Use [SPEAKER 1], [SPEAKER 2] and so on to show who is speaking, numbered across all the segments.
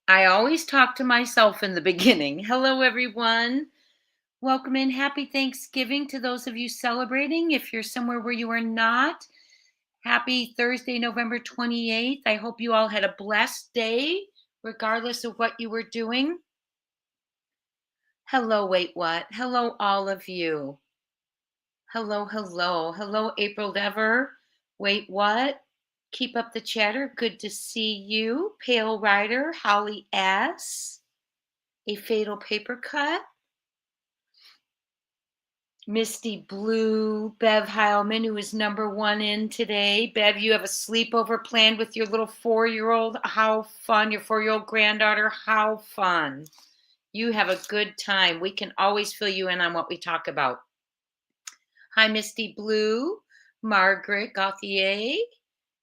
[SPEAKER 1] I always talk to myself in the beginning. Hello, everyone. Welcome in. Happy Thanksgiving to those of you celebrating. If you're somewhere where you are not, happy Thursday, November 28th. I hope you all had a blessed day, regardless of what you were doing. Hello, wait, what? Hello, all of you. Hello, hello. Hello, April Dever. Wait, what? Keep up the chatter. Good to see you. Pale Rider, Holly S. A Fatal Paper Cut. Misty Blue, Bev Heilman, who is number one in today. Bev, you have a sleepover planned with your little 4-year-old. How fun. Your 4-year-old granddaughter. How fun. You have a good time. We can always fill you in on what we talk about. Hi, Misty Blue, Margaret Gauthier,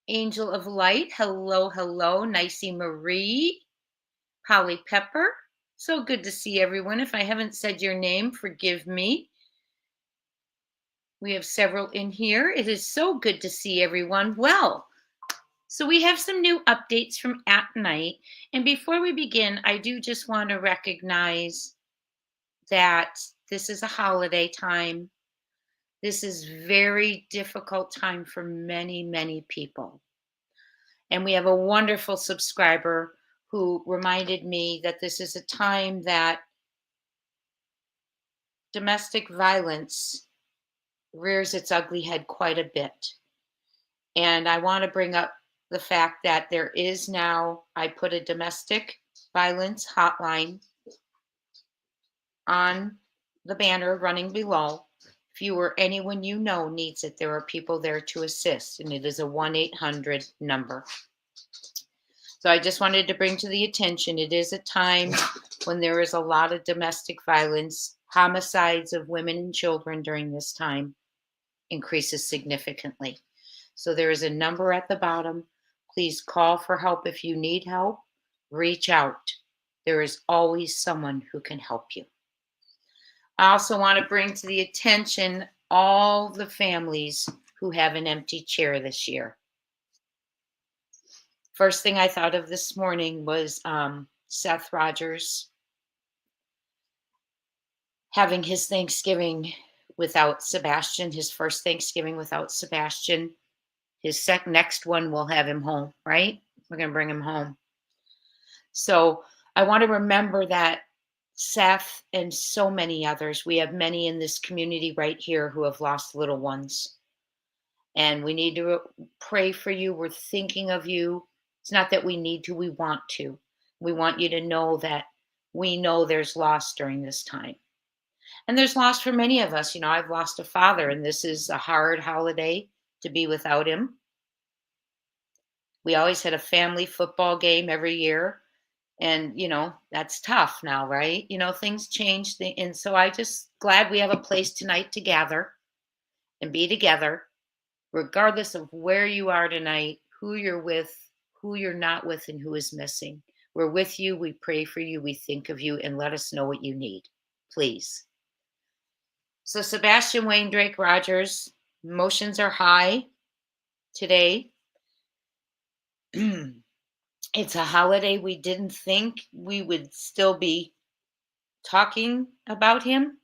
[SPEAKER 1] Angel of Light. Hello, hello. Nicey Marie, Holly Pepper. So good to see everyone. If I haven't said your name, forgive me. We have several in here. It is so good to see everyone. Well, so we have some new updates from Atnight. And before we begin, I do just want to recognize that this is a holiday time. This is very difficult time for many, many people. And we have a wonderful subscriber who reminded me that this is a time that domestic violence rears its ugly head quite a bit. And I want to bring up the fact that there is now, I put a domestic violence hotline on the banner running below. If you or anyone you know needs it, there are people there to assist, and it is a 1-800 number. So I just wanted to bring to the attention, it is a time when there is a lot of domestic violence. Homicides of women and children during this time increases significantly. So there is a number at the bottom. Please call for help if you need help. Reach out. There is always someone who can help you. I also want to bring to the attention all the families who have an empty chair this year. First thing I thought of this morning was Seth Rogers having his Thanksgiving without Sebastian, his first Thanksgiving without Sebastian. His next one will have him home, right? We're going to bring him home. So I want to remember that Seth and so many others, we have many in this community right here who have lost little ones. And we need to pray for you. We're thinking of you. It's not that we need to, we want to. We want you to know that we know there's loss during this time. And there's loss for many of us. You know, I've lost a father, and this is a hard holiday to be without him. We always had a family football game every year. And, you know, that's tough now, right? You know, things change. And so I just glad we have a place tonight to gather and be together, regardless of where you are tonight, who you're with, who you're not with, and who is missing. We're with you. We pray for you. We think of you, and let us know what you need, please. So Sebastian Wayne Drake Rogers, emotions are high today. It's a holiday. We didn't think we would still be talking about him.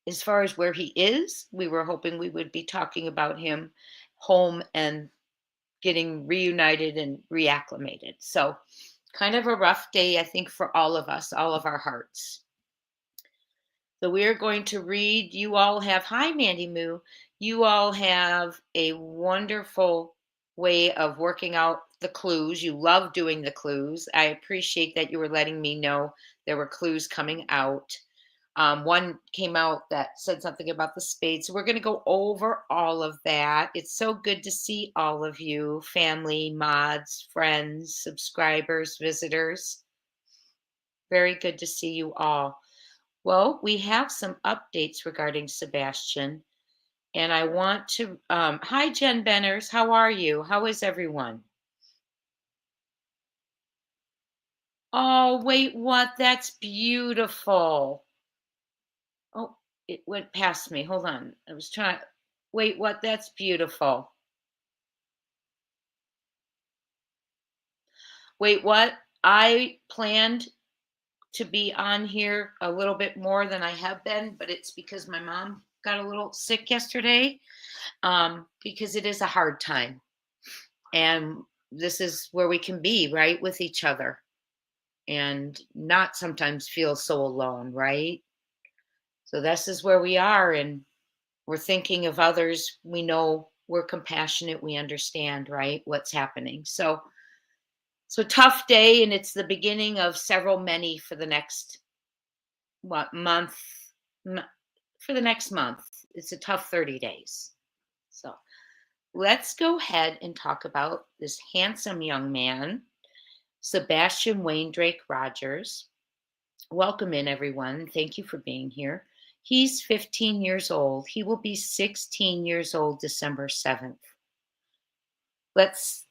[SPEAKER 1] As far as where he is, we were hoping we would be talking about him home and getting reunited and reacclimated. So kind of a rough day, I think, for all of us, all of our hearts. So we are going to read. You all have, hi, Mandy Moo. You all have a wonderful way of working out the clues. You love doing the clues. I appreciate that you were letting me know there were clues coming out. One came out that said something about the spades. So we're going to go over all of that. It's so good to see all of you, family, mods, friends, subscribers, visitors. Very good to see you all. Well, we have some updates regarding Sebastian. And I want to, hi, Jen Benners. How are you? How is everyone? Oh, wait, what? That's beautiful. Oh, it went past me. Hold on. I was trying. Wait, what? That's beautiful. Wait, what? I planned to be on here a little bit more than I have been, but it's because my mom got a little sick yesterday. Because it is a hard time. And this is where we can be, right, with each other and not sometimes feel so alone, right? So this is where we are, and we're thinking of others. We know we're compassionate, we understand, right, what's happening. So tough day, and it's the beginning of several many for the next month. For the next month. It's a tough 30 days. So let's go ahead and talk about this handsome young man, Sebastian Drake Rogers. Welcome in, everyone. Thank you for being here. He's 15 years old. He will be 16 years old December 7th. Let's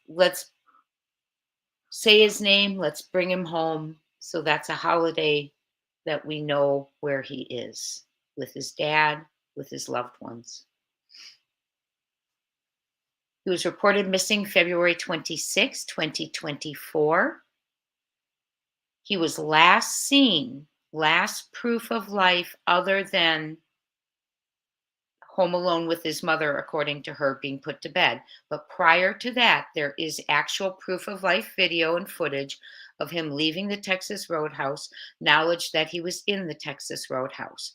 [SPEAKER 1] say his name. Let's bring him home. So that's a holiday that we know where he is, with his dad, with his loved ones. He was reported missing February 26, 2024. He was last seen, last proof of life other than home alone with his mother, according to her, being put to bed. But prior to that, there is actual proof of life video and footage of him leaving the Texas Roadhouse, knowledge that he was in the Texas Roadhouse.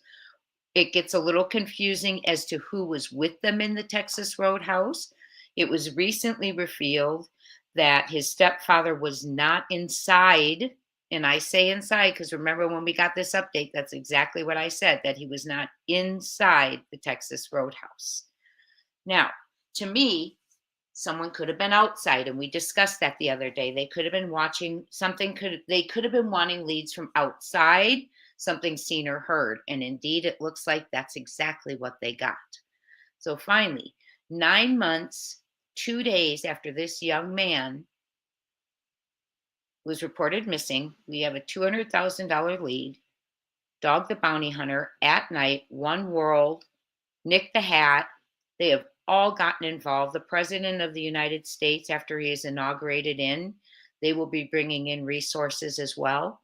[SPEAKER 1] It gets a little confusing as to who was with them in the Texas Roadhouse. It was recently revealed that his stepfather was not inside. And I say inside because remember when we got this update, that's exactly what I said, that he was not inside the Texas Roadhouse. Now, to me, someone could have been outside, and we discussed that the other day. They could have been watching something, they could have been wanting leads from outside, something seen or heard. And indeed, it looks like that's exactly what they got. So finally, 9 months, 2 days after this young man was reported missing, we have a $200,000 lead. Dog the Bounty Hunter, Atnight, One World, Nick the Hat, they have all gotten involved. The President of the United States, after he is inaugurated they will be bringing in resources as well.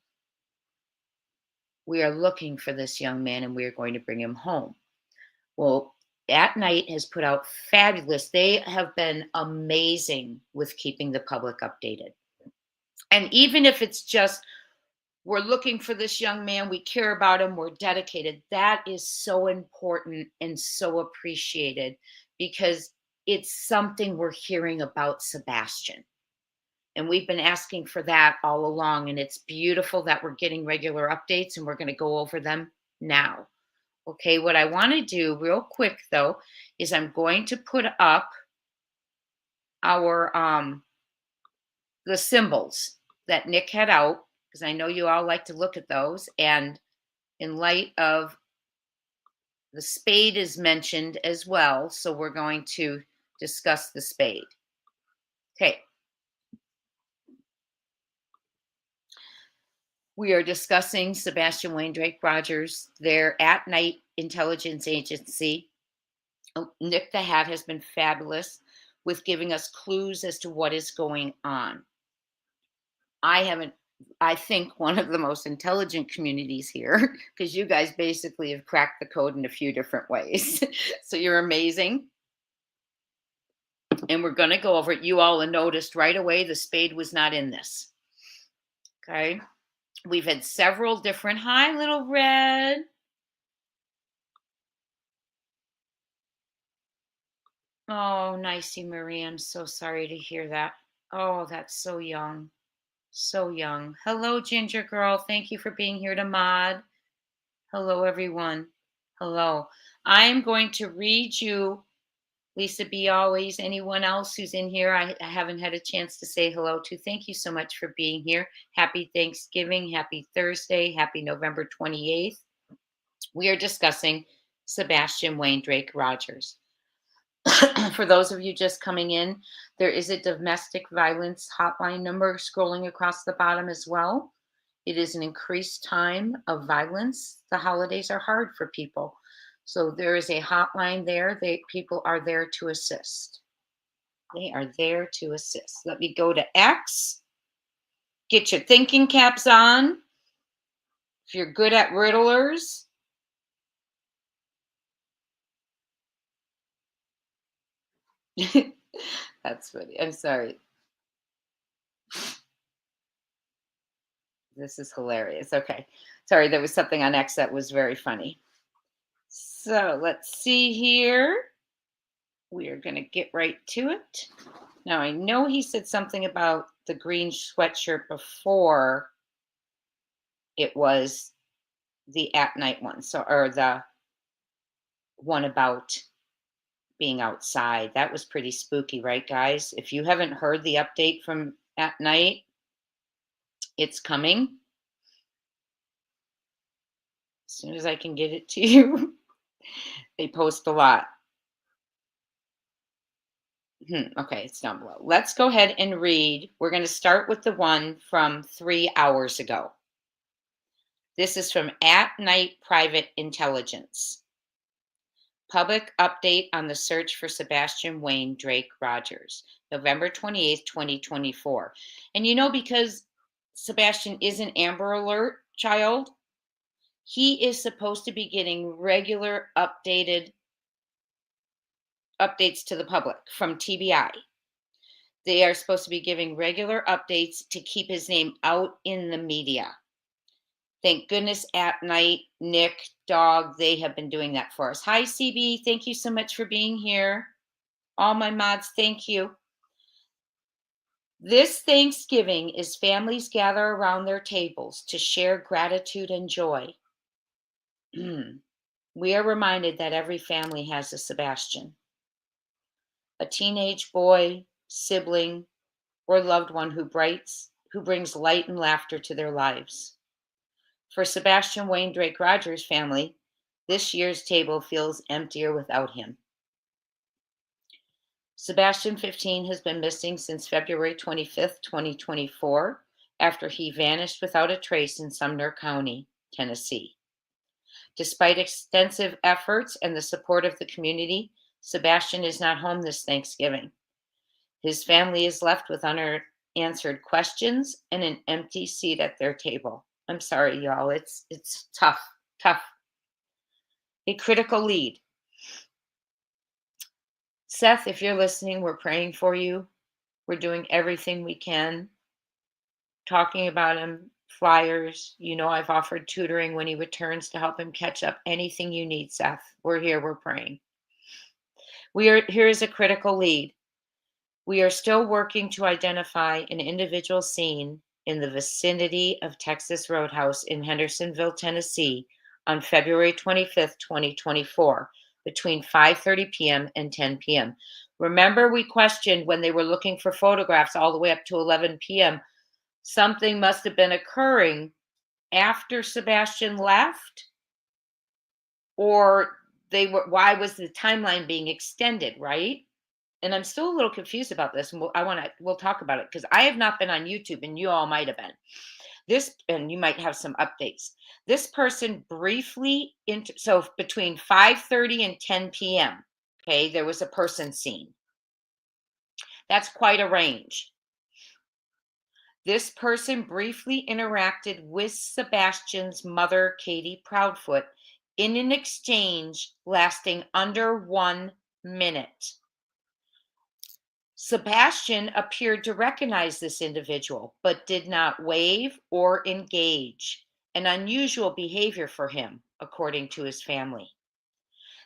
[SPEAKER 1] We are looking for this young man, and we are going to bring him home. Well, Atnight has put out fabulous. They have been amazing with keeping the public updated. And even if it's just, we're looking for this young man, we care about him, we're dedicated, that is so important and so appreciated, because it's something we're hearing about Sebastian. And we've been asking for that all along. And it's beautiful that we're getting regular updates, and we're going to go over them now. Okay, what I want to do real quick, though, is I'm going to put up our the symbols that Nick had out, because I know you all like to look at those. And in light of the spade is mentioned as well, so we're going to discuss the spade. Okay. We are discussing Sebastian Drake Rogers, their Atnight intelligence agency. Nick the Hat has been fabulous with giving us clues as to what is going on. I think one of the most intelligent communities here, because you guys basically have cracked the code in a few different ways. So you're amazing. And we're going to go over it. You all noticed right away the spade was not in this. Okay. We've had several different, hi, little red. Oh, nicey Marie. I'm so sorry to hear that. Oh, that's so young. So young. Hello, Ginger Girl. Thank you for being here to mod. Hello, everyone. Hello. I'm going to read you, Lisa B. Always, anyone else who's in here I haven't had a chance to say hello to. Thank you so much for being here. Happy Thanksgiving. Happy Thursday. Happy November 28th. We are discussing Sebastian Drake Rogers. For those of you just coming in, there is a domestic violence hotline number scrolling across the bottom as well. It is an increased time of violence. The holidays are hard for people. So there is a hotline there. People are there to assist. They are there to assist. Let me go to X. Get your thinking caps on. If you're good at riddlers. That's funny. I'm sorry. This is hilarious. Okay. Sorry, there was something on X that was very funny. So let's see here. We are going to get right to it. Now, I know he said something about the green sweatshirt before it was the at night one. So, or the one about being outside. That was pretty spooky, right, guys? If you haven't heard the update from at night, it's coming. As soon as I can get it to you. They post a lot. Okay, it's down below. Let's go ahead and read. We're going to start with the one from 3 hours ago. This is from At Night Private Intelligence. Public update on the search for Sebastian Wayne Drake Rogers, November 28th, 2024. And you know, because Sebastian is an Amber Alert child, he is supposed to be getting regular updates to the public from TBI. They are supposed to be giving regular updates to keep his name out in the media. Thank goodness At Night, Nick, Dog, they have been doing that for us. Hi, CB. Thank you so much for being here. All my mods, thank you. This Thanksgiving is families gather around their tables to share gratitude and joy. We are reminded that every family has a Sebastian, a teenage boy, sibling, or loved one who brings light and laughter to their lives. For Sebastian Wayne Drake Rogers' family, this year's table feels emptier without him. Sebastian 15 has been missing since February 25th, 2024, after he vanished without a trace in Sumner County, Tennessee. Despite extensive efforts and the support of the community, Sebastian is not home this Thanksgiving. His family is left with unanswered questions and an empty seat at their table. I'm sorry, y'all. It's tough. A critical lead. Seth, if you're listening, we're praying for you. We're doing everything we can, talking about him, flyers. You know, I've offered tutoring when he returns to help him catch up. Anything you need, Seth. We're here. We're praying. Here is a critical lead. We are still working to identify an individual seen in the vicinity of Texas Roadhouse in Hendersonville, Tennessee on February 25th, 2024, between 5:30 p.m. and 10 p.m. Remember, we questioned when they were looking for photographs all the way up to 11 p.m. Something must have been occurring after Sebastian left, or why was the timeline being extended, right? And I'm still a little confused about this, and we'll talk about it because I have not been on YouTube, and you all might have been. And you might have some updates. This person briefly, so between 5:30 and 10 p.m., okay, there was a person seen. That's quite a range. This person briefly interacted with Sebastian's mother, Katie Proudfoot, in an exchange lasting under 1 minute. Sebastian appeared to recognize this individual, but did not wave or engage, an unusual behavior for him, according to his family.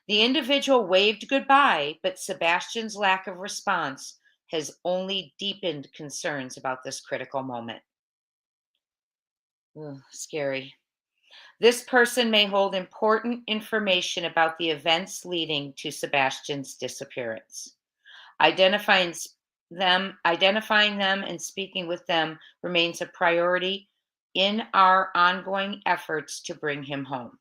[SPEAKER 1] The individual waved goodbye, but Sebastian's lack of response has only deepened concerns about this critical moment. Ugh, scary. This person may hold important information about the events leading to Sebastian's disappearance. Identifying them and speaking with them remains a priority in our ongoing efforts to bring him home.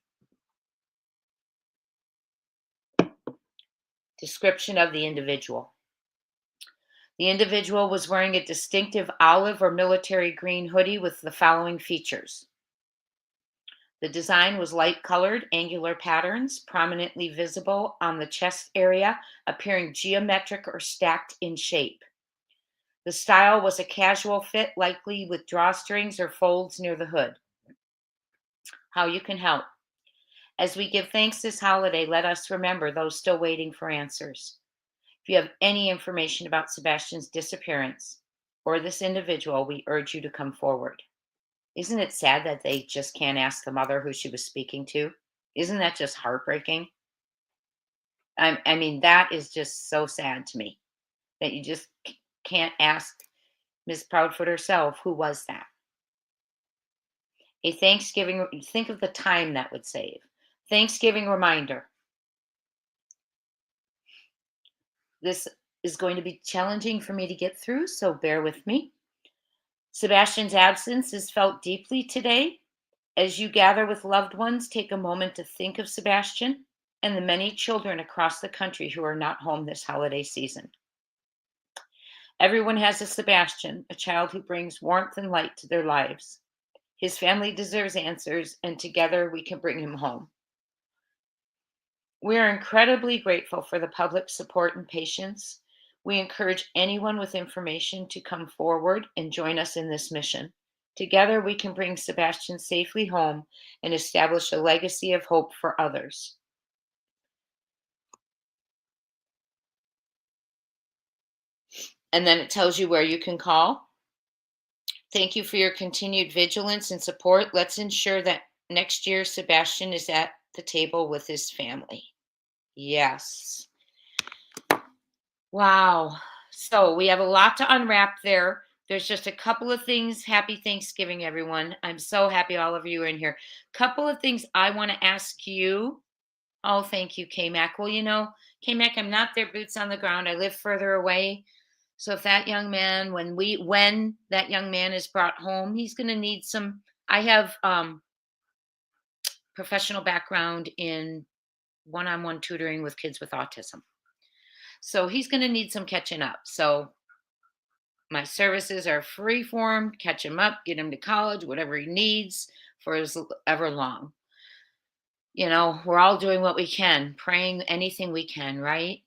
[SPEAKER 1] Description of the individual. The individual was wearing a distinctive olive or military green hoodie with the following features. The design was light-colored, angular patterns, prominently visible on the chest area, appearing geometric or stacked in shape. The style was a casual fit, likely with drawstrings or folds near the hood. How you can help. As we give thanks this holiday, let us remember those still waiting for answers. If you have any information about Sebastian's disappearance or this individual, we urge you to come forward. Isn't it sad that they just can't ask the mother who she was speaking to? Isn't that just heartbreaking? I mean, that is just so sad to me that you just can't ask Ms. Proudfoot herself, who was that? A Thanksgiving, think of the time that would save. Thanksgiving reminder. This is going to be challenging for me to get through, so bear with me. Sebastian's absence is felt deeply today. As you gather with loved ones, take a moment to think of Sebastian and the many children across the country who are not home this holiday season. Everyone has a Sebastian, a child who brings warmth and light to their lives. His family deserves answers, and together we can bring him home. We are incredibly grateful for the public support and patience. We encourage anyone with information to come forward and join us in this mission. Together, we can bring Sebastian safely home and establish a legacy of hope for others. And then it tells you where you can call. Thank you for your continued vigilance and support. Let's ensure that next year Sebastian is at the table with his family. Yes. Wow. So we have a lot to unwrap there. There's just a couple of things. Happy Thanksgiving, everyone. I'm so happy all of you are in here. Couple of things I want to ask you. Oh, thank you, K-Mac. Well, K-Mac, I'm not there, boots on the ground. I live further away. So if that young man, when that young man is brought home, he's going to need some. I have professional background in one-on-one tutoring with kids with autism. So he's going to need some catching up. So my services are free for him. Catch him up, get him to college, whatever he needs for as ever long. We're all doing what we can, praying anything we can, right?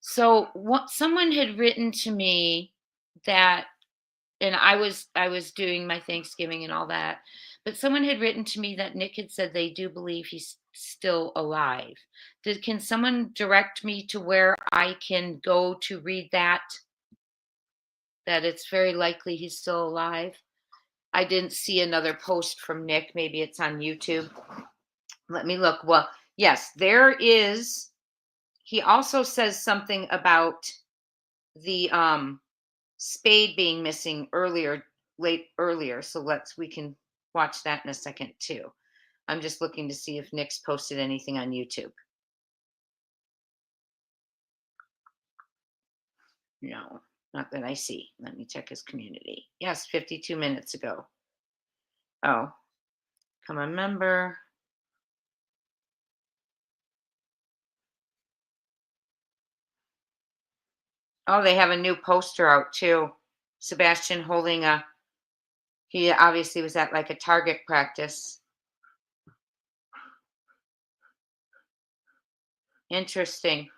[SPEAKER 1] So someone had written to me that, and I was doing my Thanksgiving and all that, but someone had written to me that Nick had said they do believe he's still alive. Can someone direct me to where I can go to read that it's very likely he's still alive? I didn't see another post from Nick. Maybe it's on YouTube. Let me look. Well, yes, there is. He also says something about the spade being missing earlier. So we can watch that in a second too. I'm just looking to see if Nick's posted anything on YouTube. No, not that I see. Let me check his community. Yes, 52 minutes ago. Oh, come on, member. Oh, they have a new poster out too. Sebastian holding he obviously was at like a target practice. Interesting.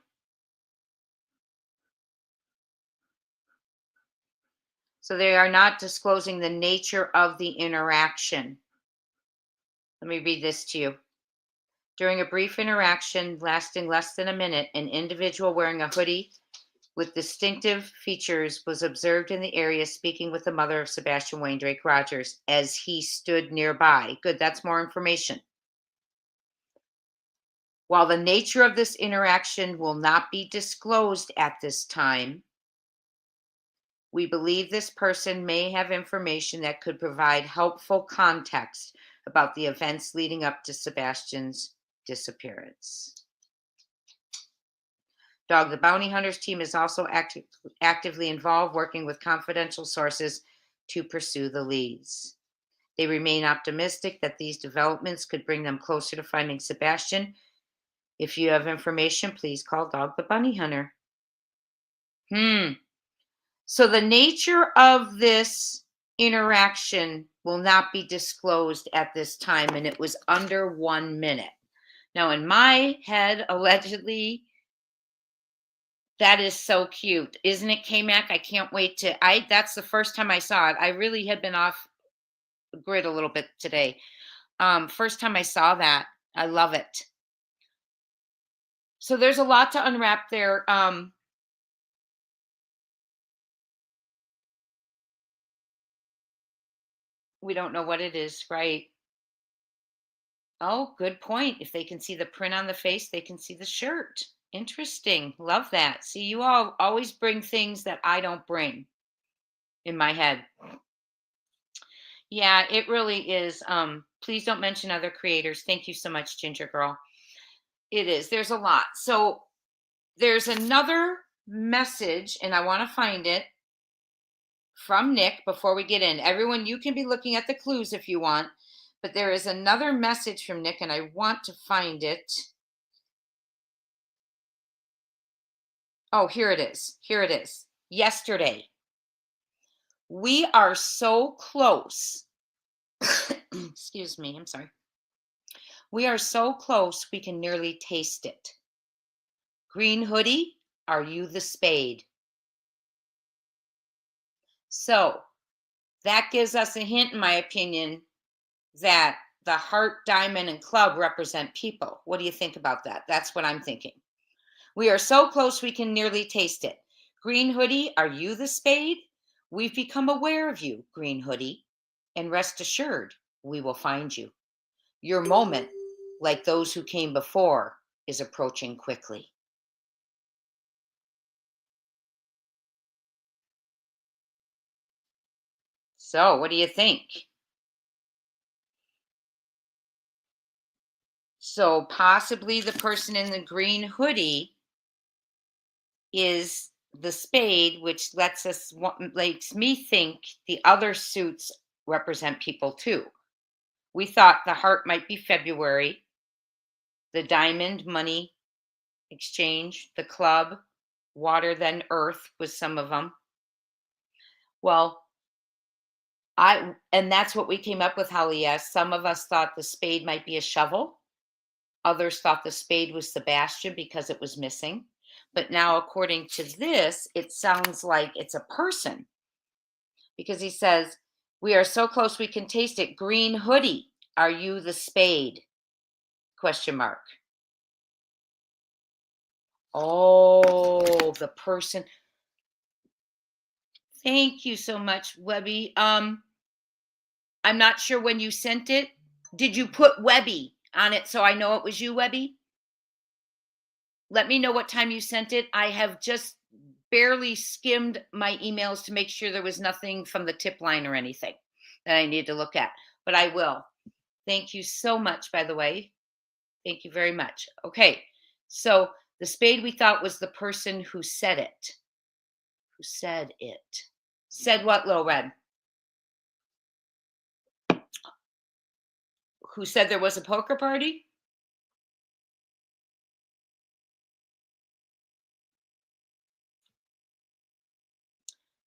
[SPEAKER 1] So they are not disclosing the nature of the interaction. Let me read this to you. During a brief interaction lasting less than a minute, an individual wearing a hoodie with distinctive features was observed in the area speaking with the mother of Sebastian Wayne Drake Rogers as he stood nearby. Good, that's more information. While the nature of this interaction will not be disclosed at this time, we believe this person may have information that could provide helpful context about the events leading up to Sebastian's disappearance. Dog the Bounty Hunters team is also actively involved, working with confidential sources to pursue the leads. They remain optimistic that these developments could bring them closer to finding Sebastian. If you have information, please call Dog the Bounty Hunter. So the nature of this interaction will not be disclosed at this time, and it was under 1 minute. Now, in my head, allegedly, That is so cute. Isn't it, K-Mac? I can't wait to that's the first time I saw it. I really had been off grid a little bit today. First time I saw that. I love it. So there's a lot to unwrap there. We don't know what it is, right? Oh, good point. If they can see the print on the face, they can see the shirt. Interesting. Love that. See, you all always bring things that I don't bring in my head. Yeah, it really is. Please don't mention other creators. Thank you so much, Ginger Girl. It is. There's a lot. So there's another message, and I want to find it from Nick before we get in. Everyone, you can be looking at the clues if you want, but there is another message from Nick, and I want to find it. Oh, here it is. Here it is. Yesterday. We are so close. Excuse me. I'm sorry. We are so close we can nearly taste it. Green hoodie, are you the spade? So that gives us a hint, in my opinion, that the heart, diamond, and club represent people. What do you think about that? That's what I'm thinking. We are so close we can nearly taste it. Green hoodie, are you the spade? We've become aware of you, green hoodie, and rest assured, we will find you. Your moment, like those who came before, is approaching quickly. So, what do you think? So, possibly the person in the green hoodie is the spade, which makes me think the other suits represent people too. We thought the heart might be February, the diamond, money exchange, the club, water, then earth was some of them. Well, and that's what we came up with, Holly. Yes, some of us thought the spade might be a shovel. Others thought the spade was Sebastian because it was missing. But now, according to this, it sounds like it's a person because he says, we are so close we can taste it. Green hoodie, are you the spade? Question mark. Oh, the person. Thank you so much, Webby. I'm not sure when you sent it. Did you put Webby on it so I know it was you, Webby? Let me know what time you sent it. I have just barely skimmed my emails to make sure there was nothing from the tip line or anything that I need to look at, but I will. Thank you so much, by the way. Thank you very much. Okay, so the spade we thought was the person who said it. Who said it? Said what, Little Red? Who said there was a poker party?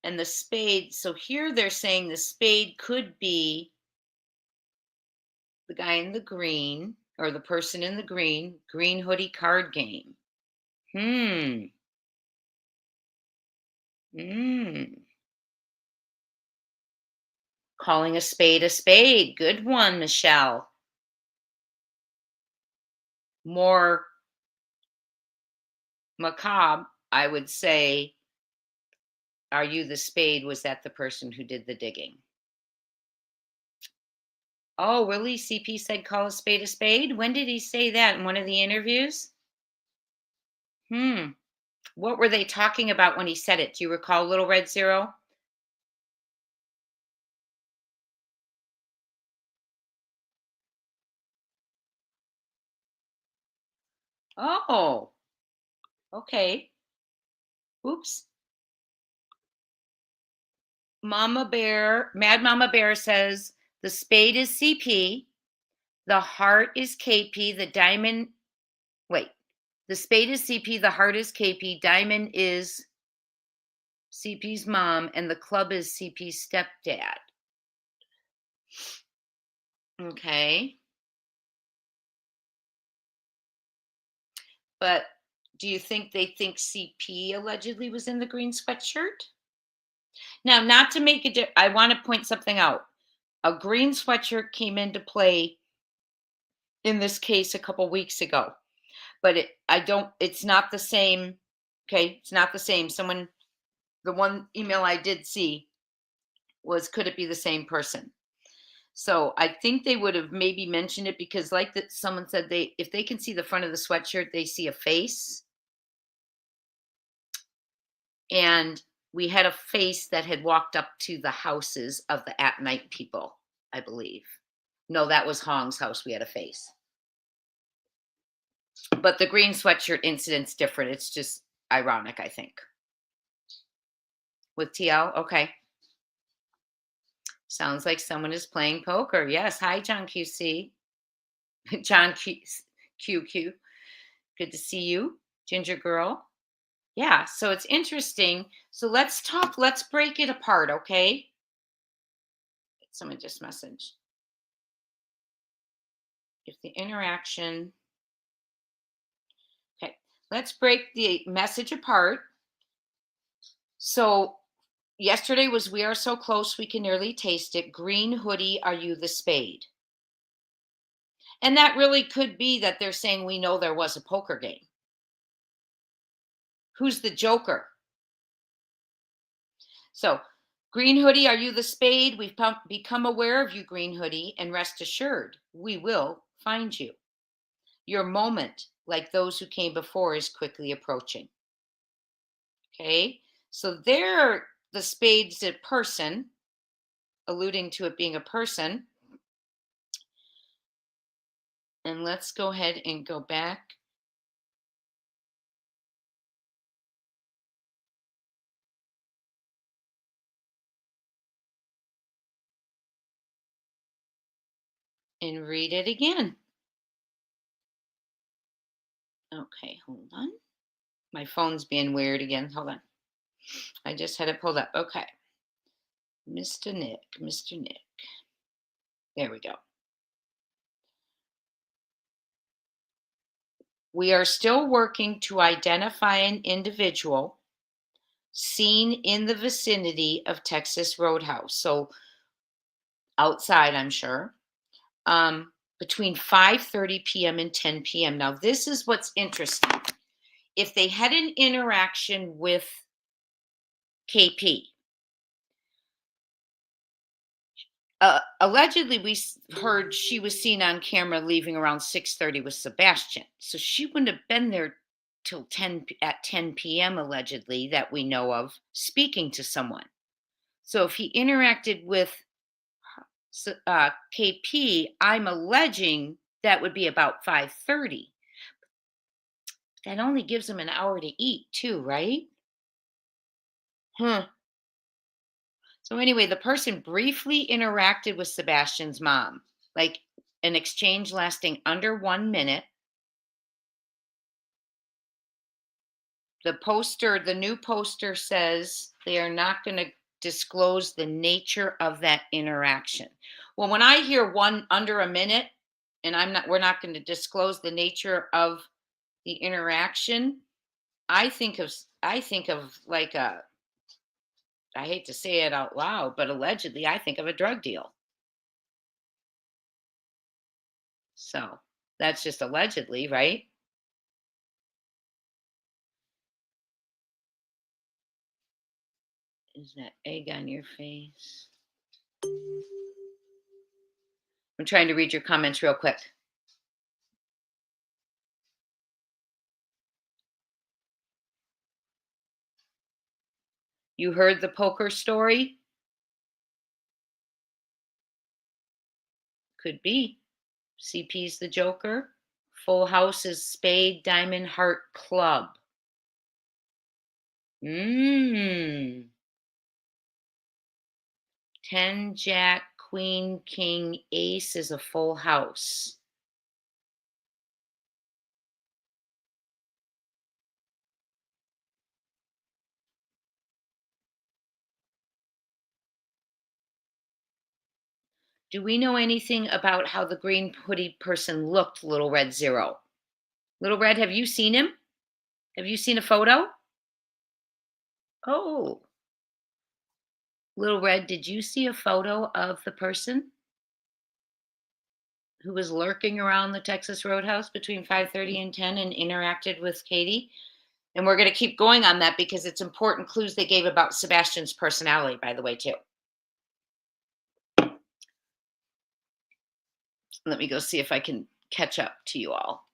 [SPEAKER 1] And the spade, so here they're saying the spade could be the guy in the green or the person in the green hoodie card game. Hmm. Calling a spade a spade. Good one, Michelle. More macabre, I would say, are you the spade? Was that the person who did the digging? Oh, really? CP said call a spade a spade? When did he say that? In one of the interviews? What were they talking about when he said it? Do you recall, Little Red Zero? Oh, okay. Oops. Mad Mama Bear says the spade is CP, the heart is KP, the diamond, wait, the spade is CP, the heart is KP, diamond is CP's mom, and the club is CP's stepdad. Okay. But Do you think they think CP allegedly was in the green sweatshirt? Now, not to make it, I want to point something out. A green sweatshirt came into play in this case a couple weeks ago, but it's not the same. Okay, it's not the same. The one email I did see was, could it be the same person? So I think they would have maybe mentioned it because, like that, someone said if they can see the front of the sweatshirt, they see a face, and we had a face that had walked up to the houses of the Atnight people, I believe. No, that was Hong's house. We had a face, but the green sweatshirt incident's different. It's just ironic, I think. With TL, okay. Sounds like someone is playing poker. Yes. Hi, John QC. John QQ. Good to see you, Ginger Girl. Yeah, so it's interesting. So let's break it apart, okay? Someone just messaged. If the interaction, okay, let's break the message apart. So yesterday was "We are so close, we can nearly taste it." Green hoodie, are you the spade? And that really could be that they're saying we know there was a poker game. Who's the joker? So, green hoodie, are you the spade? We've become aware of you, green hoodie, and rest assured, we will find you. Your moment, like those who came before, is quickly approaching. Okay, so they're the spade's a person, alluding to it being a person. And let's go ahead and go back. And read it again. Okay, hold on. My phone's being weird again. Hold on. I just had it pulled up. Okay. Mr. Nick. There we go. We are still working to identify an individual seen in the vicinity of Texas Roadhouse. So outside, I'm sure, between 5:30 p.m. and 10 p.m. Now, this is what's interesting. If they had an interaction with KP, allegedly we heard she was seen on camera leaving around 6:30 with Sebastian. So she wouldn't have been there till 10 p.m. allegedly, that we know of, speaking to someone. So if he interacted with KP, I'm alleging that would be about 5:30. That only gives him an hour to eat too, right? So anyway, the person briefly interacted with Sebastian's mom, like an exchange lasting under 1 minute. The new poster says they are not going to disclose the nature of that interaction. Well, when I hear one under a minute, and we're not going to disclose the nature of the interaction, I think of like I hate to say it out loud, but allegedly I think of a drug deal. So that's just allegedly, right? Is that egg on your face? I'm trying to read your comments real quick. You heard the poker story? Could be. CP's the joker. Full house is spade, diamond, heart, club. 10, jack, queen, king, ace is a full house. Do we know anything about how the green hoodie person looked, Little Red Zero? Little Red, have you seen him? Have you seen a photo? Oh, Little Red, did you see a photo of the person who was lurking around the Texas Roadhouse between 5:30 and 10 and interacted with Katie? And we're going to keep going on that because it's important clues they gave about Sebastian's personality, by the way, too. Let me go see if I can catch up to you all.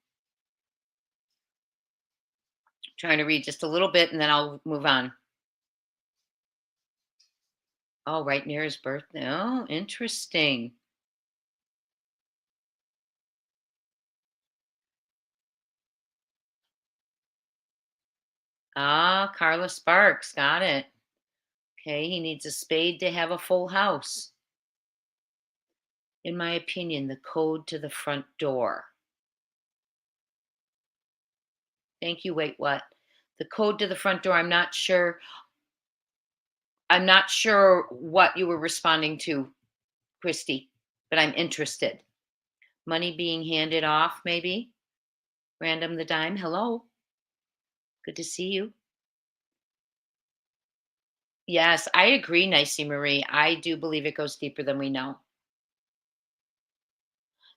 [SPEAKER 1] Trying to read just a little bit and then I'll move on. Oh, right near his birthday. Oh, interesting. Ah, Carla Sparks. Got it. Okay, he needs a spade to have a full house. In my opinion, the code to the front door. Thank you. Wait, what? The code to the front door. I'm not sure. I'm not sure what you were responding to, Christy, but I'm interested. Money being handed off, maybe? Random the dime. Hello. Good to see you. Yes, I agree, Nicey Marie. I do believe it goes deeper than we know.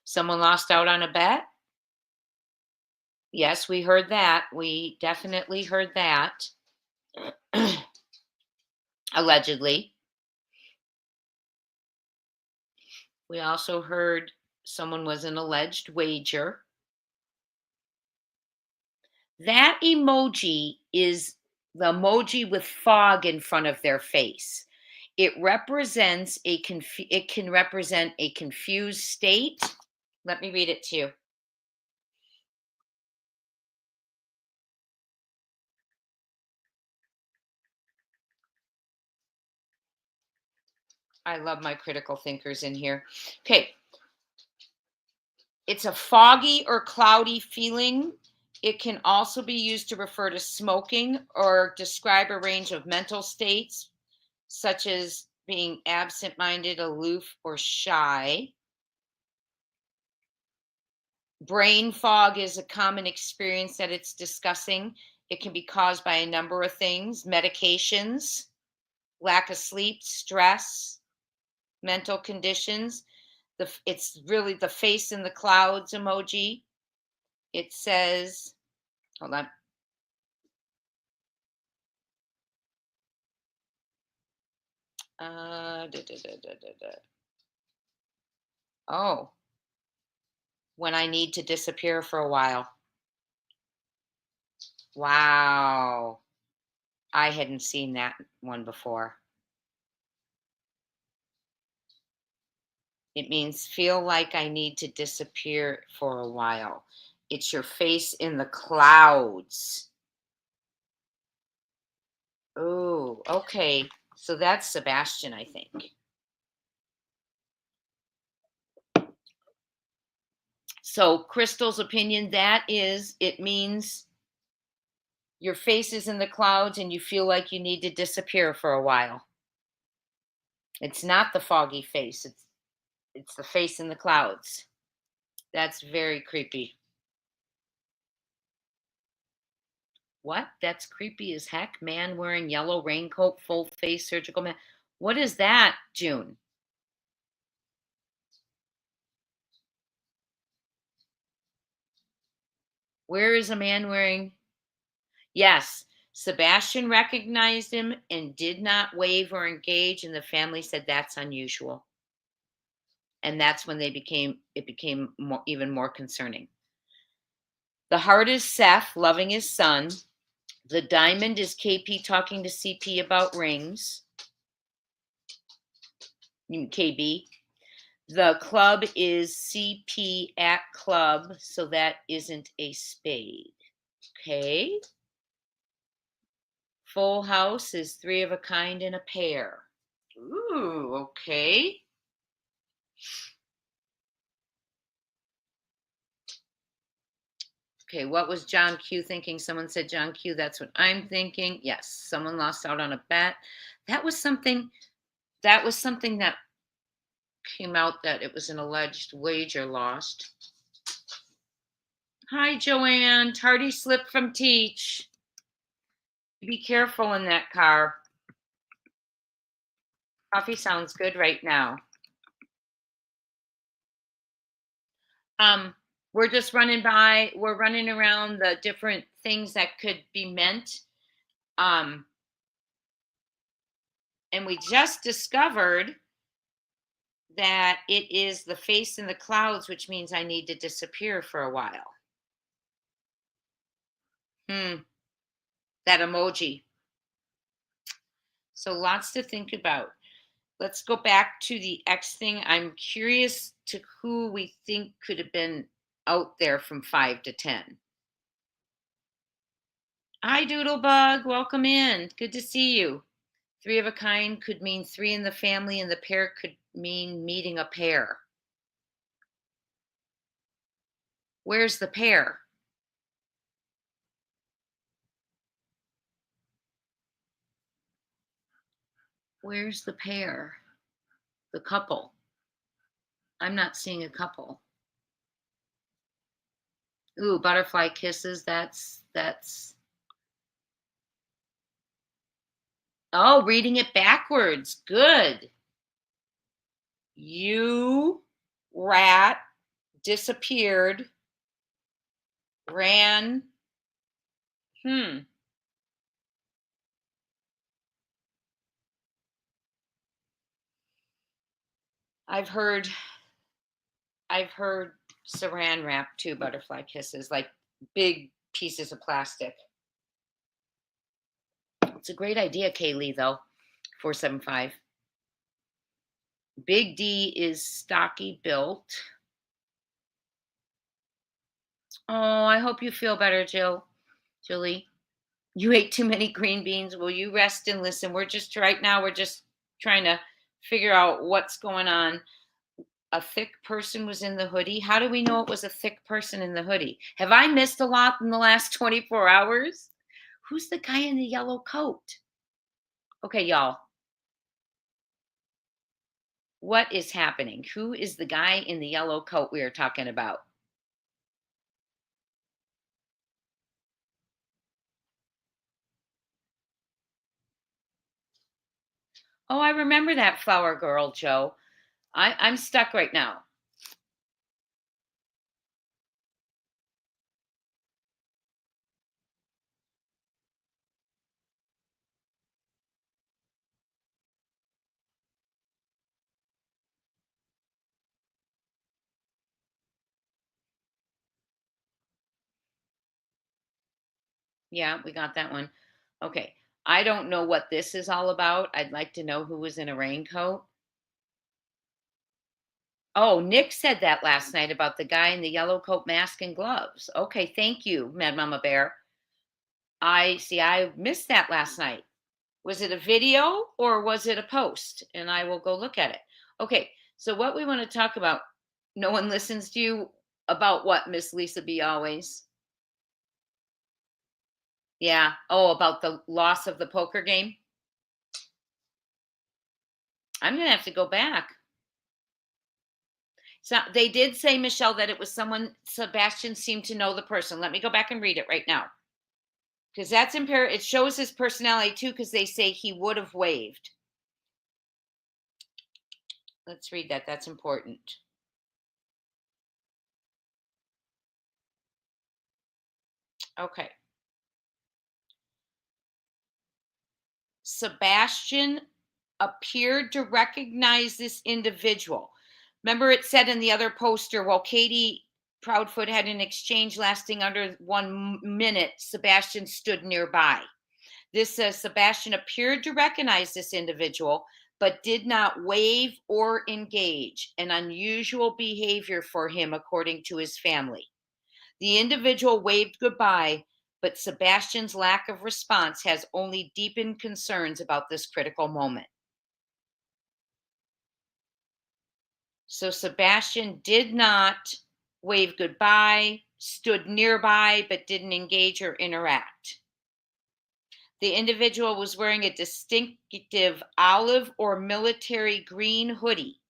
[SPEAKER 1] Someone lost out on a bet? Yes, we heard that. We definitely heard that. Allegedly. We also heard someone was an alleged wager. That emoji is the emoji with fog in front of their face. It represents it can represent a confused state. Let me read it to you. I love my critical thinkers in here. Okay. It's a foggy or cloudy feeling. It can also be used to refer to smoking or describe a range of mental states, such as being absent minded, aloof, or shy. Brain fog is a common experience that it's discussing. It can be caused by a number of things: medications, lack of sleep, stress, mental conditions. It's really the face in the clouds emoji. It says, hold on. Oh, when I need to disappear for a while. Wow. I hadn't seen that one before. It means feel like I need to disappear for a while. It's your face in the clouds. Oh, okay. So that's Sebastian, I think. So Crystal's opinion, it means your face is in the clouds and you feel like you need to disappear for a while. It's not the foggy face. It's the face in the clouds. That's very creepy. What? That's creepy as heck. Man wearing yellow raincoat, full face surgical mask. What is that, June? Where is a man wearing? Yes, Sebastian recognized him and did not wave or engage, and the family said that's unusual. And that's when it became even more concerning. The heart is Seth loving his son. The diamond is KP talking to CP about rings. KB. The club is CP at club, so that isn't a spade. Okay. Full house is three of a kind and a pair. Ooh, okay. Okay, what was John Q thinking? Someone said John Q, that's what I'm thinking. Yes, someone lost out on a bet. That was something that came out that it was an alleged wager lost. Hi, Joanne. Tardy slip from Teach. Be careful in that car. Coffee sounds good right now. Um, we're just we're running around the different things that could be meant. Um, and we just discovered that it is the face in the clouds, which means I need to disappear for a while. That emoji. So lots to think about. Let's go back to the X thing. I'm curious to who we think could have been out there from 5 to 10. Hi, Doodlebug. Welcome in. Good to see you. 3 of a kind could mean 3 in the family, and the pair could mean meeting a pair. Where's the pair? Where's the pair? The couple. I'm not seeing a couple. Ooh, butterfly kisses. That's. Oh, reading it backwards. Good. You rat disappeared, ran. I've heard saran wrap too, butterfly kisses, like big pieces of plastic. It's a great idea, Kaylee, though. 475. Big D is stocky built. Oh, I hope you feel better, Julie. You ate too many green beans. Will you rest and listen? We're just trying to figure out what's going on. A thick person was in the hoodie. How do we know it was a thick person in the hoodie? Have I missed a lot in the last 24 hours? Who's the guy in the yellow coat? Okay, y'all. What is happening? Who is the guy in the yellow coat we are talking about? Oh, I remember that flower girl, Joe. I'm stuck right now. Yeah, we got that one. Okay. I don't know what this is all about. I'd like to know who was in a raincoat. Oh, Nick said that last night about the guy in the yellow coat, mask, and gloves. Okay, thank you, Mad Mama Bear. I missed that last night. Was it a video or was it a post? And I will go look at it. Okay, so what we want to talk about, no one listens to you about what, Miss Lisa B. Always? Yeah. Oh, about the loss of the poker game? I'm going to have to go back. So they did say, Michelle, that it was someone, Sebastian seemed to know the person. Let me go back and read it right now. Because that's imperative. It shows his personality too, because they say he would have waved. Let's read that. That's important. Okay. Sebastian appeared to recognize this individual. Remember, it said in the other poster, while Katie Proudfoot had an exchange lasting under 1 minute, Sebastian stood nearby. This says Sebastian appeared to recognize this individual, but did not wave or engage, an unusual behavior for him, according to his family. The individual waved goodbye, but Sebastian's lack of response has only deepened concerns about this critical moment. So Sebastian did not wave goodbye, stood nearby, but didn't engage or interact. The individual was wearing a distinctive olive or military green hoodie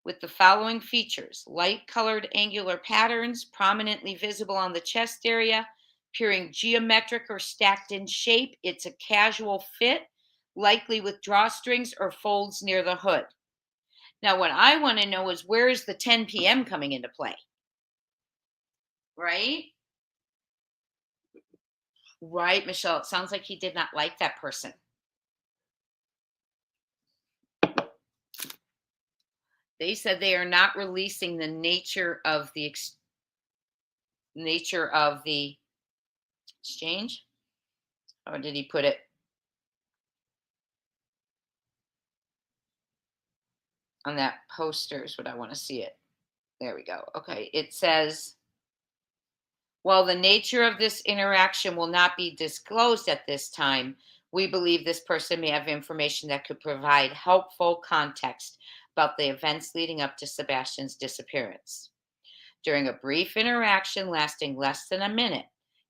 [SPEAKER 1] with the following features: light colored angular patterns prominently visible on the chest area, appearing geometric or stacked in shape. It's a casual fit, likely with drawstrings or folds near the hood. Now, what I want to know is where is the 10 p.m. coming into play? Right? Right, Michelle. It sounds like he did not like that person. They said they are not releasing the nature of the exchange. Or did he put it? On that poster is what I want to see it. There we go. Okay. It says, while the nature of this interaction will not be disclosed at this time, we believe this person may have information that could provide helpful context about the events leading up to Sebastian's disappearance. During a brief interaction lasting less than a minute,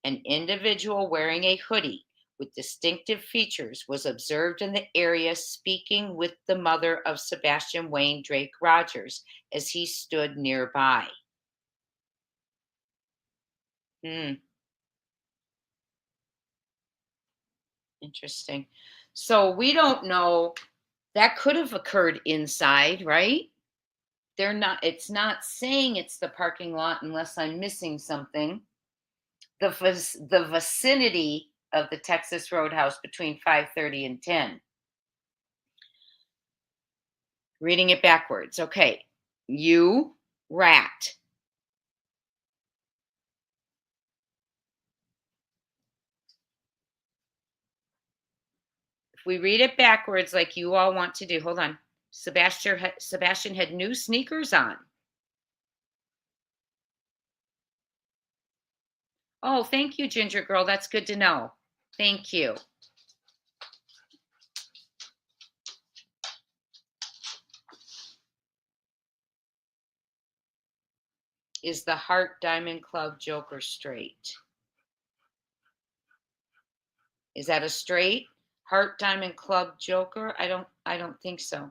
[SPEAKER 1] an individual wearing a hoodie with distinctive features was observed in the area speaking with the mother of Sebastian Wayne Drake Rogers as he stood nearby. Interesting. So we don't know. That could have occurred inside, right? It's not saying it's the parking lot unless I'm missing something. The vicinity of the Texas Roadhouse between 5:30 and 10. Reading it backwards. Okay. You, rat. If we read it backwards like you all want to do, hold on. Sebastian had new sneakers on. Oh, thank you, Ginger Girl. That's good to know. Thank you. Is the Heart Diamond Club Joker straight? Is that a straight? Heart Diamond Club Joker? I don't think so.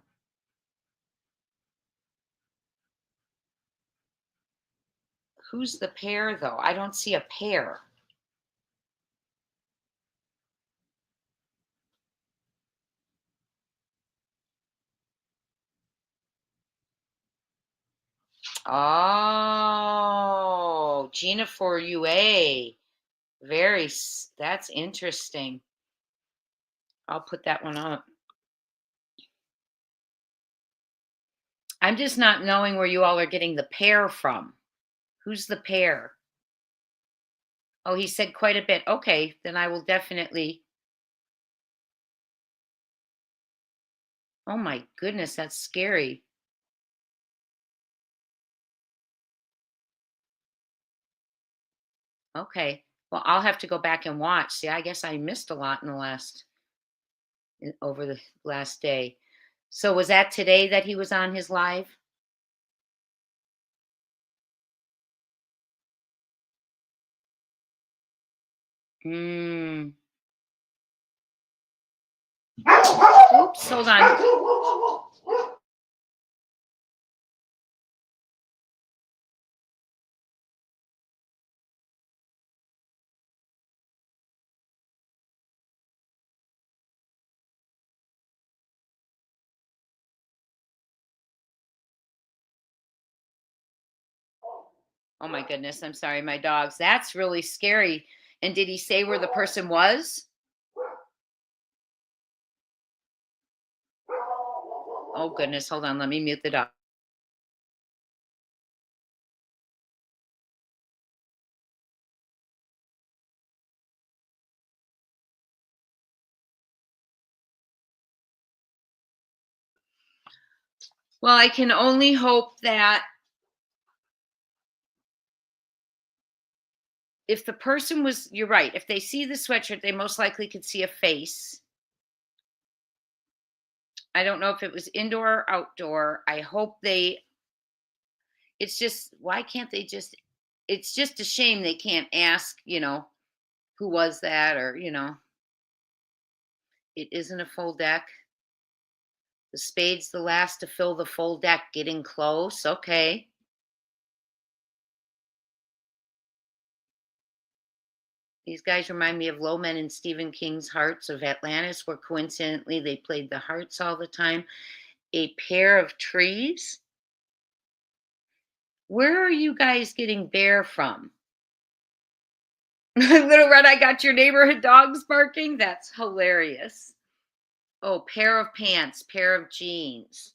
[SPEAKER 1] Who's the pair though? I don't see a pair. Oh, Gina for UA. That's interesting. I'll put that one up. I'm just not knowing where you all are getting the pair from. Who's the pair? Oh, he said quite a bit. Okay, then I will definitely. Oh my goodness, that's scary. Okay. Well, I'll have to go back and watch. See, I guess I missed a lot over the last day. So was that today that he was on his live? Hmm. Oops, hold on. Oh my goodness, I'm sorry, my dogs. That's really scary. And did he say where the person was? Oh goodness, hold on. Let me mute the dog. Well, I can only hope that if the person was, you're right, if they see the sweatshirt, they most likely could see a face. I don't know if it was indoor or outdoor. I hope it's just, why can't they just, it's just a shame they can't ask, who was that, or, it isn't a full deck. The spade's the last to fill the full deck, getting close. Okay. These guys remind me of Low Men in Stephen King's Hearts of Atlantis, where coincidentally they played the hearts all the time. A pair of trees. Where are you guys getting bear from? Little Red, I got your neighborhood dogs barking. That's hilarious. Oh, pair of pants, pair of jeans.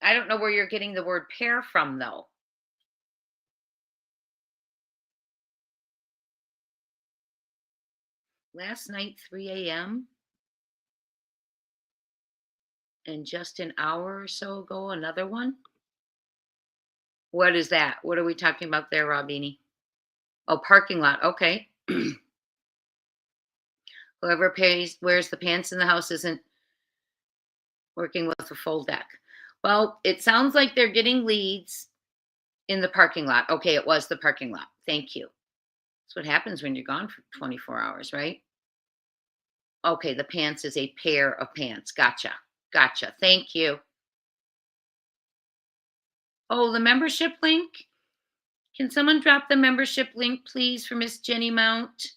[SPEAKER 1] I don't know where you're getting the word pair from, though. Last night, 3 a.m. And just an hour or so ago, another one. What is that? What are we talking about there, Robini? Oh, parking lot. Okay. Whoever wears the pants in the house isn't working with a full deck. Well, it sounds like they're getting leads in the parking lot. Okay, it was the parking lot. Thank you. That's what happens when you're gone for 24 hours, right? Okay, the pants is a pair of pants. Gotcha. Gotcha. Thank you. Oh, the membership link? Can someone drop the membership link, please, for Miss Jenny Mount?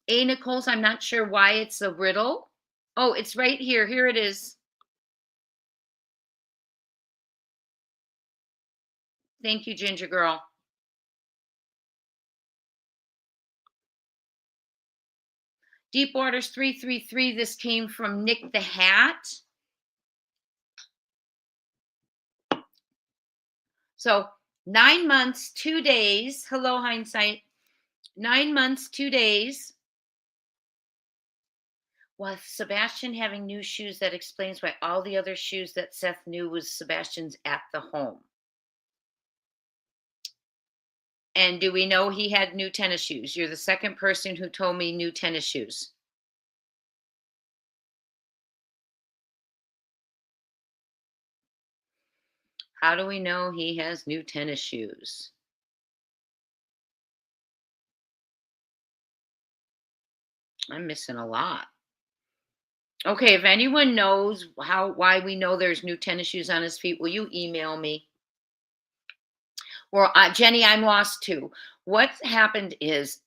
[SPEAKER 1] A. Nicole's, I'm not sure why it's a riddle. Oh, it's right here. Here it is. Thank you, Ginger Girl. Deep Waters 333. This came from Nick the Hat. So 9 months, 2 days. Hello, hindsight. 9 months, 2 days. With Sebastian having new shoes, that explains why all the other shoes that Seth knew was Sebastian's at the home. And do we know he had new tennis shoes? You're the second person who told me new tennis shoes. How do we know he has new tennis shoes? I'm missing a lot. Okay, if anyone knows why we know there's new tennis shoes on his feet, will you email me? Or Jenny, I'm lost too. What happened is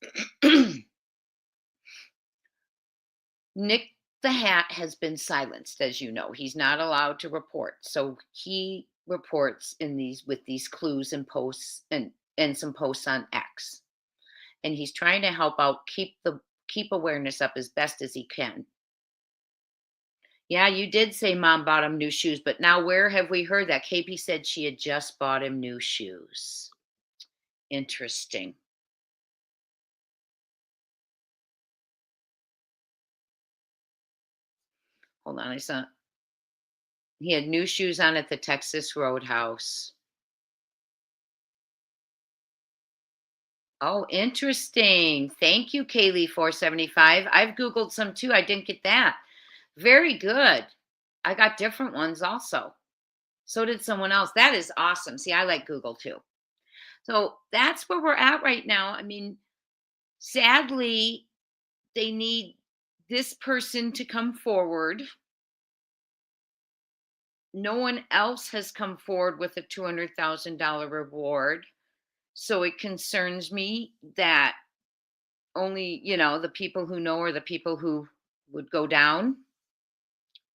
[SPEAKER 1] Nick the Hat has been silenced, as you know. He's not allowed to report. So he reports in these with these clues and posts and some posts on X. And he's trying to help out keep awareness up as best as he can. Yeah, you did say mom bought him new shoes, but now where have we heard that? KP said she had just bought him new shoes. Interesting. Hold on, I saw he had new shoes on at the Texas Roadhouse. Oh, interesting. Thank you, Kaylee475. I've Googled some too. I didn't get that. Very good. I got different ones also. So did someone else. That is awesome. See, I like Google too. So that's where we're at right now. I mean, sadly, they need this person to come forward. No one else has come forward with a $200,000 reward. So it concerns me that only, the people who know are the people who would go down.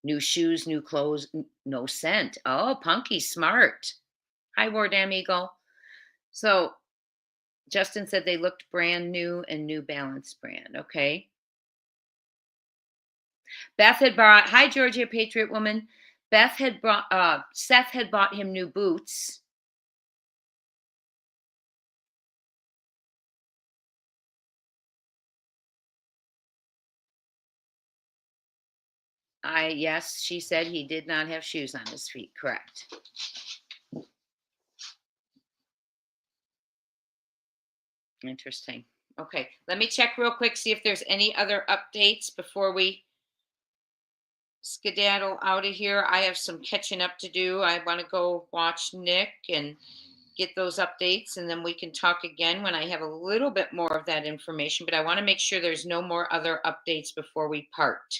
[SPEAKER 1] New shoes, new clothes, no scent. Oh, Punky, smart. Hi, War Damn Eagle. So Justin said they looked brand new and New Balance brand. Okay. Beth had bought, hi, Georgia Patriot Woman. Seth had bought him new boots. Yes, she said he did not have shoes on his feet. Correct. Interesting. Okay, let me check real quick, see if there's any other updates before we skedaddle out of here. I have some catching up to do. I want to go watch Nick and get those updates, and then we can talk again when I have a little bit more of that information. But I want to make sure there's no more other updates before we part.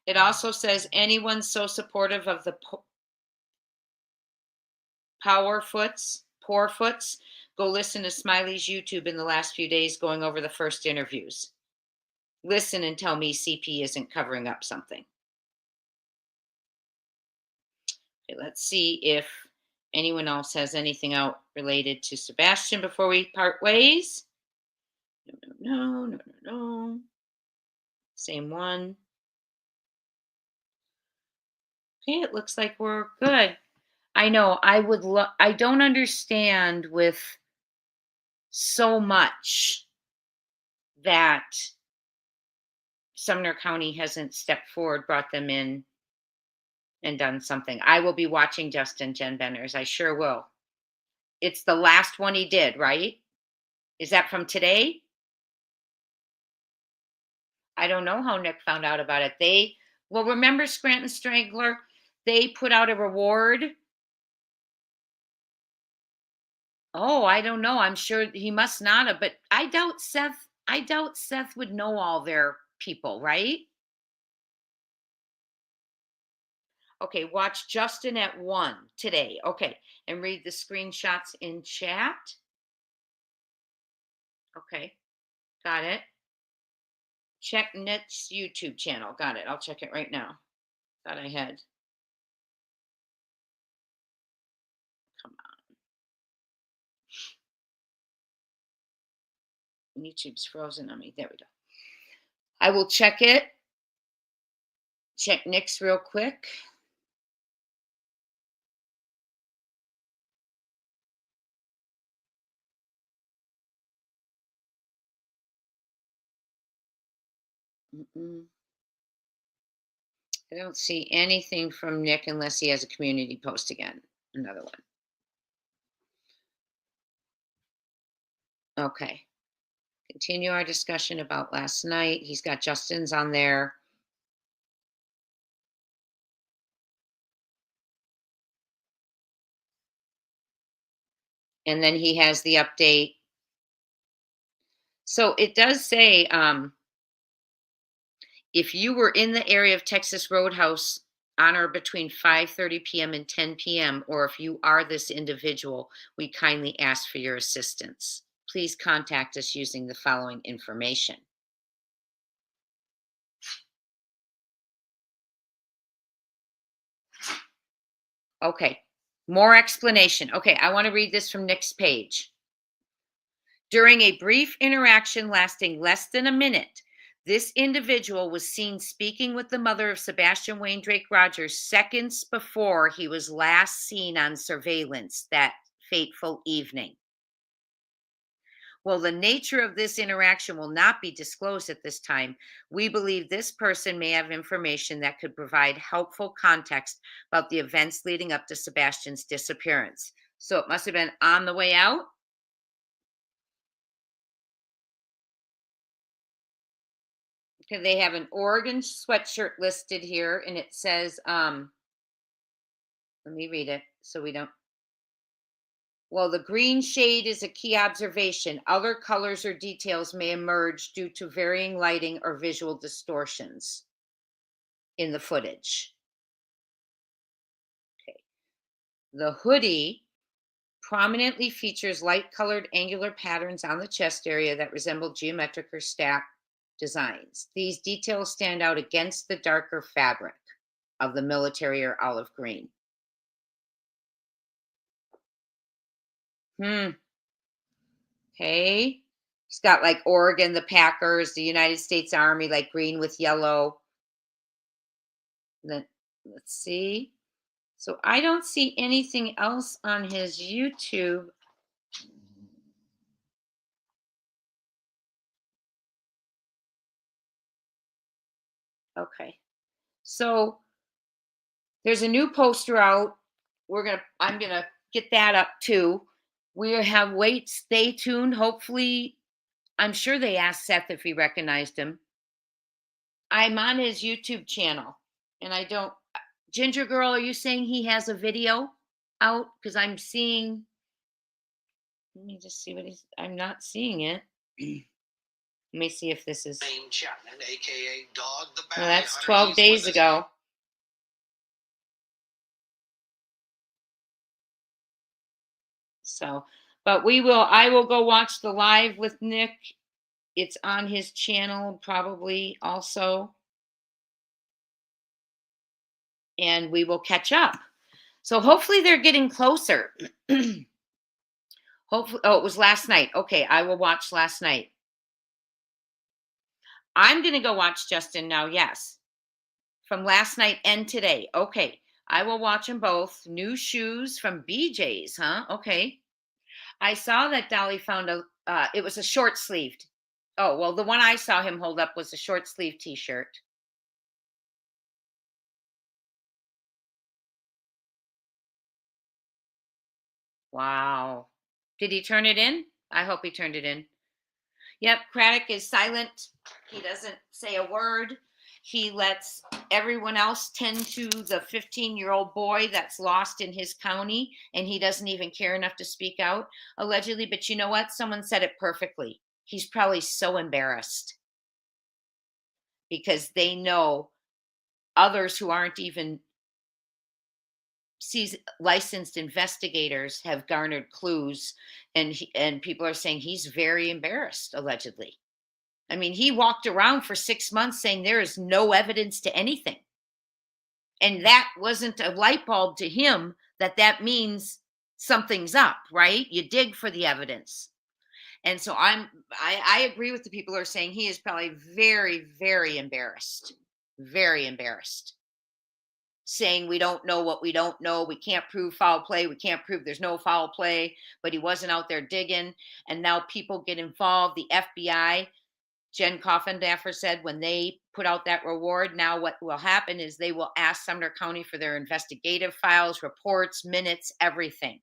[SPEAKER 1] It also says anyone so supportive of the poor foots, go listen to Smiley's YouTube in the last few days going over the first interviews. Listen and tell me CP isn't covering up something. Okay, let's see if anyone else has anything out related to Sebastian before we part ways. No. Same one. Okay, it looks like we're good. I know. I don't understand with so much that Sumner County hasn't stepped forward, brought them in, and done something. I will be watching Justin Jen Benners. I sure will. It's the last one he did, right? Is that from today? I don't know how Nick found out about it. Well, remember Scranton Strangler? They put out a reward. Oh, I don't know. I'm sure he must not have, but I doubt Seth would know all their people, right? Okay, watch Justin at 1 today. Okay, and read the screenshots in chat. Okay, got it. Check Nick's YouTube channel. Got it. I'll check it right now. Thought I had. Come on. YouTube's frozen on me. There we go. I will check it. Check Nick's real quick. I don't see anything from Nick unless he has a community post again. Another one. Okay. Continue our discussion about last night. He's got Justin's on there. And then he has the update. So it does say if you were in the area of Texas Roadhouse on or between 5:30 p.m. and 10 p.m., or if you are this individual, we kindly ask for your assistance. Please contact us using the following information. Okay, more explanation. Okay, I want to read this from Nick's page. During a brief interaction lasting less than a minute, this individual was seen speaking with the mother of Sebastian Wayne Drake Rogers seconds before he was last seen on surveillance that fateful evening. Well, the nature of this interaction will not be disclosed at this time. We believe this person may have information that could provide helpful context about the events leading up to Sebastian's disappearance. So it must have been on the way out. Okay, they have an Oregon sweatshirt listed here, and it says, let me read it so we don't. Well, the green shade is a key observation. Other colors or details may emerge due to varying lighting or visual distortions in the footage. Okay. The hoodie prominently features light-colored angular patterns on the chest area that resemble geometric or stacked designs. These details stand out against the darker fabric of the military or olive green. Okay. He's got like Oregon, the Packers, the United States Army, like green with yellow. Then let's see. So I don't see anything else on his YouTube. Okay. So there's a new poster out. I'm gonna get that up too. We have stay tuned. Hopefully, I'm sure they asked Seth if he recognized him. I'm on his YouTube channel and I don't. Ginger Girl, are you saying he has a video out? Because I'm seeing. Let me just see what I'm not seeing it. Let me see if this is.
[SPEAKER 2] Chapman, aka Dog the
[SPEAKER 1] Well, that's 12 days ago. So, but I will go watch the live with Nick. It's on his channel probably also. And we will catch up. So hopefully they're getting closer. Hopefully, it was last night. Okay, I will watch last night. I'm going to go watch Justin now, yes. From last night and today. Okay, I will watch them both. New shoes from BJ's, huh? Okay. I saw that Dolly found it was a short sleeved. Oh, well, the one I saw him hold up was a short sleeve t-shirt. Wow. Did he turn it in? I hope he turned it in. Yep, Craddock is silent. He doesn't say a word. He lets everyone else tend to the 15-year-old boy that's lost in his county, and he doesn't even care enough to speak out, allegedly. But you know what? Someone said it perfectly. He's probably so embarrassed because they know others who aren't even licensed investigators have garnered clues, and people are saying he's very embarrassed, allegedly. I mean, he walked around for 6 months saying there is no evidence to anything. And that wasn't a light bulb to him that means something's up, right? You dig for the evidence. And so I agree with the people who are saying he is probably very, very embarrassed. Very embarrassed. Saying we don't know what we don't know. We can't prove foul play. We can't prove there's no foul play, but he wasn't out there digging. And now people get involved. The FBI, Jen Coffendaffer said when they put out that reward, now what will happen is they will ask Sumner County for their investigative files, reports, minutes, everything.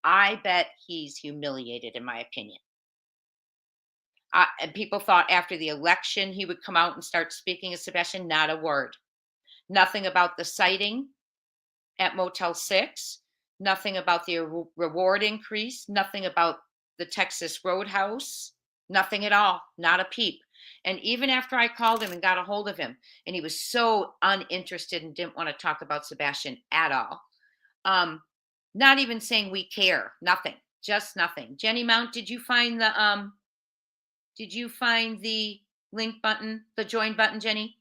[SPEAKER 1] I bet he's humiliated, in my opinion. And people thought after the election he would come out and start speaking of Sebastian. Not a word. Nothing about the sighting at Motel 6. Nothing about the reward increase. Nothing about the Texas Roadhouse. Nothing at all. Not a peep. And even after I called him and got a hold of him, and he was so uninterested and didn't want to talk about Sebastian at all, not even saying we care, nothing, just nothing. Jenny Mount, did you find the link button, the join button, Jenny?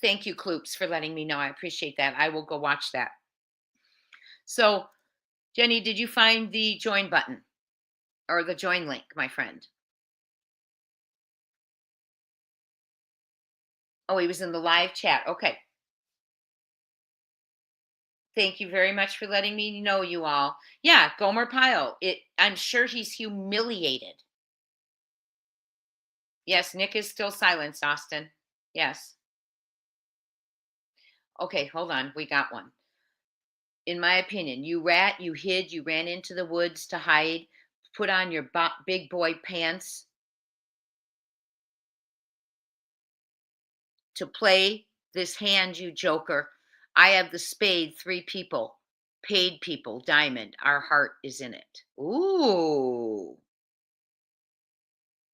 [SPEAKER 1] Thank you, Kloops, for letting me know. I appreciate that. I will go watch that. So, Jenny, did you find the join button or the join link, my friend? Oh, he was in the live chat. Okay. Thank you very much for letting me know, you all. Yeah, Gomer Pyle. I'm sure he's humiliated. Yes, Nick is still silenced, Austin. Yes. Okay, hold on. We got one. In my opinion, you rat, you hid, you ran into the woods to hide, put on your big boy pants to play this hand, you joker. I have the spade, 3 people, paid people, diamond. Our heart is in it. Ooh.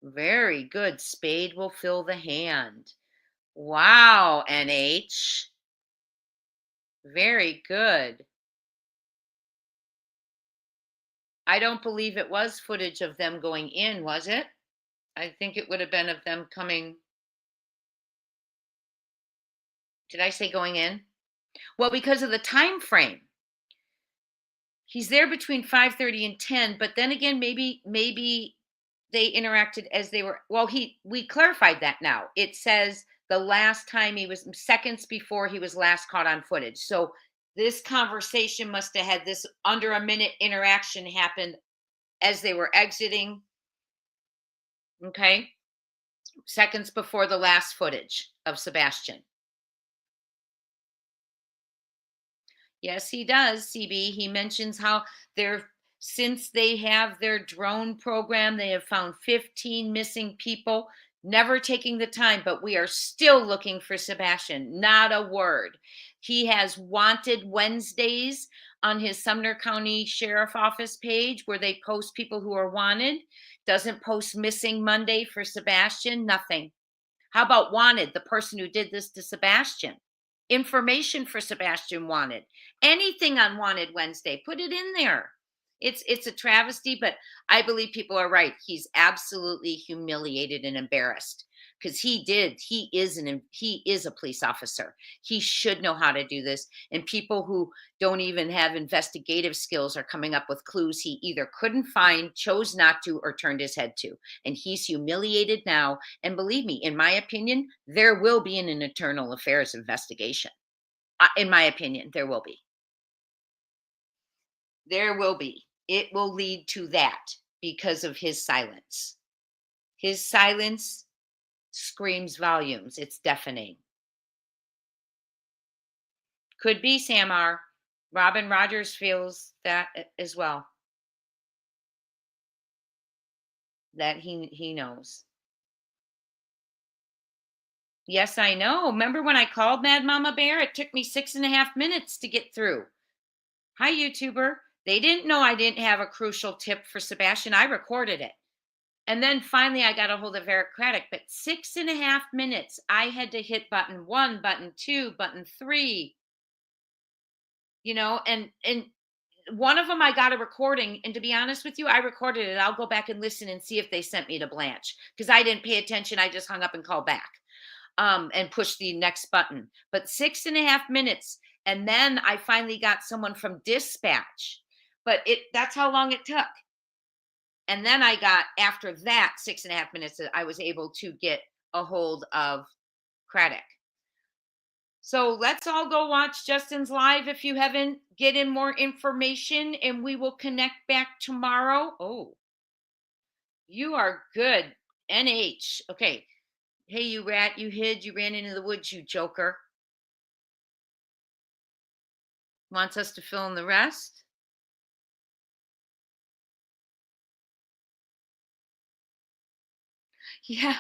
[SPEAKER 1] Very good. Spade will fill the hand. Wow, NH. Very good. I don't believe it was footage of them going in, was it? I think it would have been of them coming. Did I say going in? Well, because of the time frame. He's there between 5:30 and 10, but then again, maybe they interacted as they were. Well, we clarified that now. It says the last time he was seconds before he was last caught on footage. So this conversation must have had this under a minute interaction happened as they were exiting. Okay. Seconds before the last footage of Sebastian. Yes, he does, CB. He mentions how since they have their drone program, they have found 15 missing people, never taking the time, but we are still looking for Sebastian. Not a word. He has wanted Wednesdays on his Sumner County Sheriff Office page where they post people who are wanted. Doesn't post missing Monday for Sebastian, nothing. How about wanted, the person who did this to Sebastian? Information for Sebastian wanted. Anything on wanted Wednesday, put it in there. It's a travesty, but I believe people are right. He's absolutely humiliated and embarrassed because he is a police officer. He should know how to do this. And people who don't even have investigative skills are coming up with clues he either couldn't find, chose not to, or turned his head to. And he's humiliated now. And believe me, in my opinion, there will be an internal affairs investigation. In my opinion, there will be. There will be. It will lead to that because of his silence. His silence screams volumes. It's deafening. Could be, Samar. Robin Rogers feels that as well. That he knows. Yes, I know. Remember when I called Mad Mama Bear? It took me 6.5 minutes to get through. Hi, YouTuber. They didn't know I didn't have a crucial tip for Sebastian. I recorded it. And then finally I got a hold of Eric Craddock, but 6.5 minutes. I had to hit button 1, button 2, button 3, and one of them I got a recording. And to be honest with you, I recorded it. I'll go back and listen and see if they sent me to Blanche because I didn't pay attention. I just hung up and called back and pushed the next button. But 6.5 minutes. And then I finally got someone from dispatch, but that's how long it took. And then I got, after that 6.5 minutes, I was able to get a hold of Craddock. So let's all go watch Justin's live if you haven't. Get in more information and we will connect back tomorrow. Oh, you are good. NH. Okay. Hey, you rat, you hid, you ran into the woods, you joker. Wants us to fill in the rest. Yeah.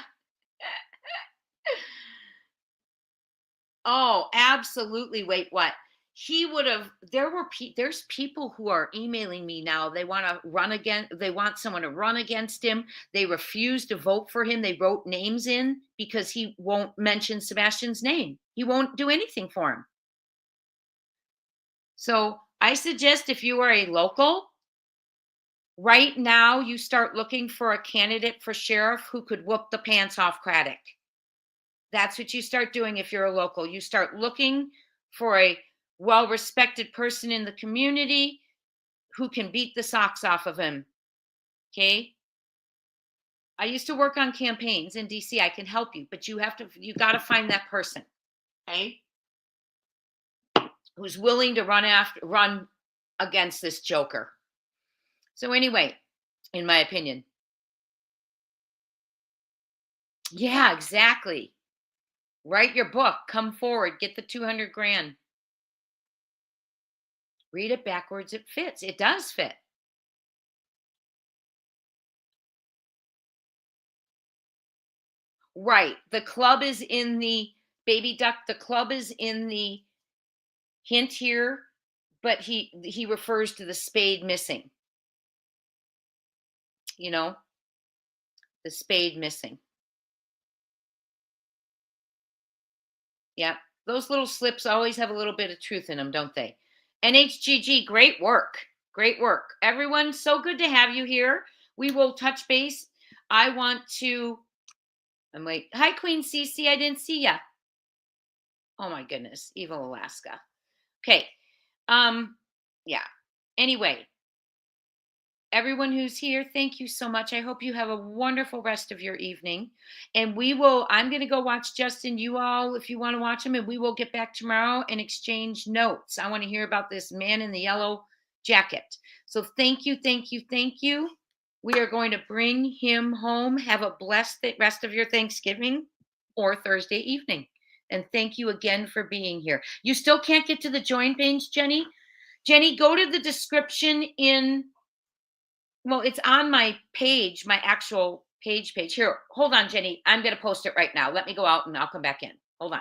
[SPEAKER 1] Oh, absolutely. Wait, what? He would have, there's people who are emailing me now. They want to run again. They want someone to run against him. They refuse to vote for him. They wrote names in because he won't mention Sebastian's name. He won't do anything for him. So I suggest if you are a local, right now you start looking for a candidate for sheriff who could whoop the pants off Craddock. That's what you start doing if you're a local. You start looking for a well-respected person in the community who can beat the socks off of him. Okay? I used to work on campaigns in DC. I can help you, but you got to find that person. Okay? Who's willing to run against this joker. So anyway, in my opinion. Yeah, exactly. Write your book, come forward, get the 200 grand. Read it backwards, it fits. It does fit. Right. The club is in the baby duck. The club is in the hint here, but he refers to the spade missing. The spade missing. Yeah. Those little slips always have a little bit of truth in them, don't they? NHGG, great work. Great work. Everyone, so good to have you here. We will touch base. I'm wait. Hi, Queen Cece. I didn't see ya. Oh my goodness. Evil Alaska. Okay. Yeah. Anyway, everyone who's here, thank you so much. I hope you have a wonderful rest of your evening. And I'm going to go watch Justin, you all, if you want to watch him, and we will get back tomorrow and exchange notes. I want to hear about this man in the yellow jacket. So thank you, thank you, thank you. We are going to bring him home. Have a blessed rest of your Thanksgiving or Thursday evening. And thank you again for being here. You still can't get to the join page, Jenny? Jenny, go to the description it's on my page, my actual page. Here, hold on, Jenny. I'm going to post it right now. Let me go out and I'll come back in. Hold on.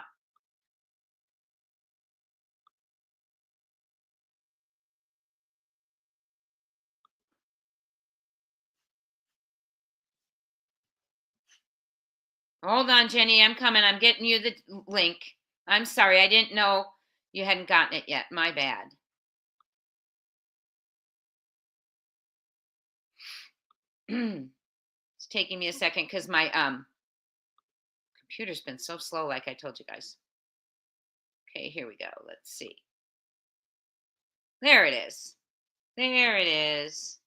[SPEAKER 1] Hold on, Jenny. I'm coming. I'm getting you the link. I'm sorry. I didn't know you hadn't gotten it yet. My bad. It's taking me a second because my computer's been so slow, like I told you guys. Okay, here we go. Let's see. There it is. There it is.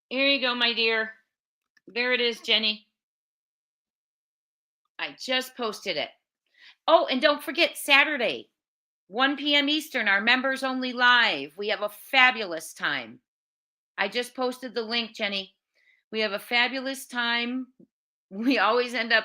[SPEAKER 1] Here you go, my dear. There it is, Jenny. I just posted it. Oh, and don't forget Saturday, 1 p.m. Eastern, our members only live. We have a fabulous time. I just posted the link, Jenny. We have a fabulous time. We always end up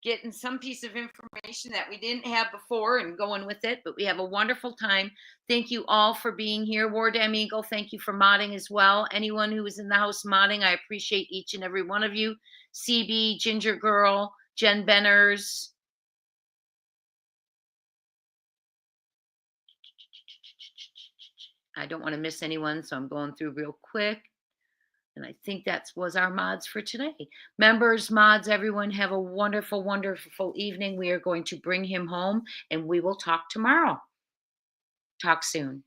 [SPEAKER 1] getting some piece of information that we didn't have before and going with it, but we have a wonderful time. Thank you all for being here. War Dam Eagle, thank you for modding as well. Anyone who was in the house modding, I appreciate each and every one of you. CB, Ginger Girl, Jen Benners. I don't want to miss anyone, so I'm going through real quick. And I think that was our mods for today. Members, mods, everyone have a wonderful, wonderful evening. We are going to bring him home and we will talk tomorrow. Talk soon.